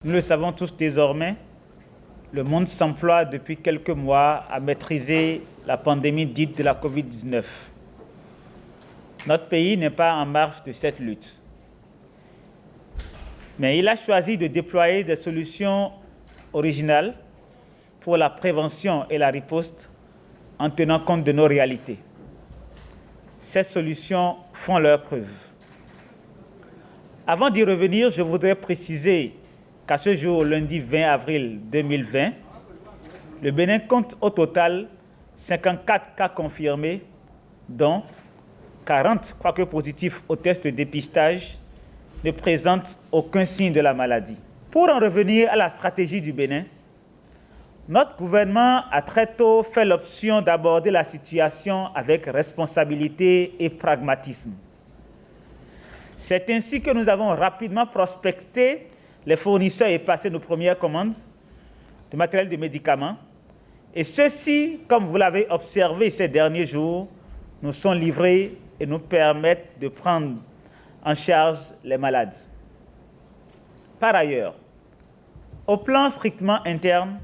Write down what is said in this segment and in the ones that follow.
Nous le savons tous désormais, le monde s'emploie depuis quelques mois à maîtriser la pandémie dite de la Covid-19. Notre pays n'est pas en marge de cette lutte. Mais il a choisi de déployer des solutions originales pour la prévention et la riposte en tenant compte de nos réalités. Ces solutions font leurs preuves. Avant d'y revenir, je voudrais préciser qu'à ce jour, lundi 20 avril 2020, le Bénin compte au total 54 cas confirmés, dont 40, quoique positifs au test de dépistage, ne présentent aucun signe de la maladie. Pour en revenir à la stratégie du Bénin, notre gouvernement a très tôt fait l'option d'aborder la situation avec responsabilité et pragmatisme. C'est ainsi que nous avons rapidement prospecté les fournisseurs et passé nos premières commandes de matériel de médicaments. Et ceux-ci, comme vous l'avez observé ces derniers jours, nous sont livrés et nous permettent de prendre en charge les malades. Par ailleurs, au plan strictement interne,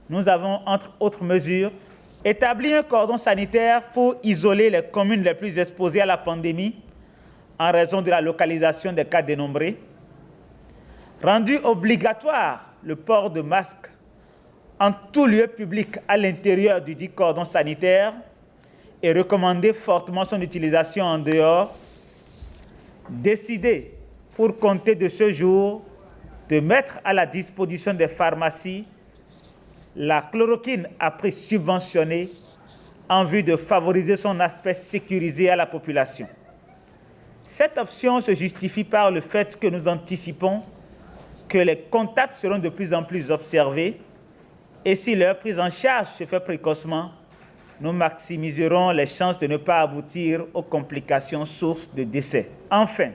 nous avons, entre autres mesures, établi un cordon sanitaire pour isoler les communes les plus exposées à la pandémie en raison de la localisation des cas dénombrés, rendu obligatoire le port de masques en tout lieu public à l'intérieur du dit cordon sanitaire et recommandé fortement son utilisation en dehors, décidé pour compter de ce jour de mettre à la disposition des pharmacies la chloroquine à prix subventionné en vue de favoriser son aspect sécurisé à la population. Cette option se justifie par le fait que nous anticipons que les contacts seront de plus en plus observés et si leur prise en charge se fait précocement, nous maximiserons les chances de ne pas aboutir aux complications sources de décès. Enfin,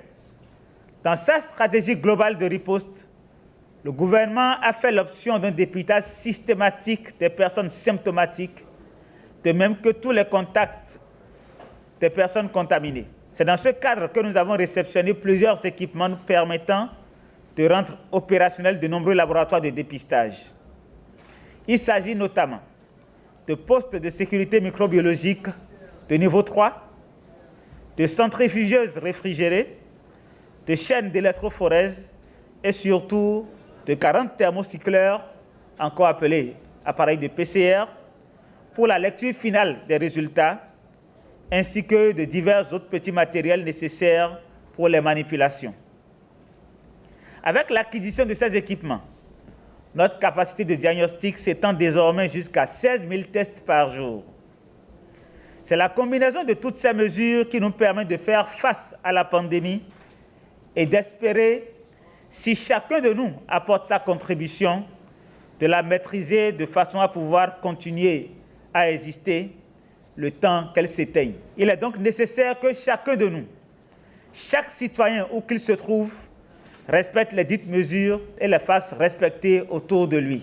dans sa stratégie globale de riposte, le gouvernement a fait l'option d'un dépistage systématique des personnes symptomatiques, de même que tous les contacts des personnes contaminées. C'est dans ce cadre que nous avons réceptionné plusieurs équipements nous permettant de rendre opérationnels de nombreux laboratoires de dépistage. Il s'agit notamment de postes de sécurité microbiologique de niveau 3, de centrifugeuses réfrigérées, de chaînes d'électrophorèse et surtout de 40 thermocycleurs, encore appelés appareils de PCR, pour la lecture finale des résultats, ainsi que de divers autres petits matériels nécessaires pour les manipulations. Avec l'acquisition de ces équipements, notre capacité de diagnostic s'étend désormais jusqu'à 16 000 tests par jour. C'est la combinaison de toutes ces mesures qui nous permet de faire face à la pandémie et d'espérer, si chacun de nous apporte sa contribution, de la maîtriser de façon à pouvoir continuer à exister le temps qu'elle s'éteigne. Il est donc nécessaire que chacun de nous, chaque citoyen où qu'il se trouve, respecte les dites mesures et les fasse respecter autour de lui.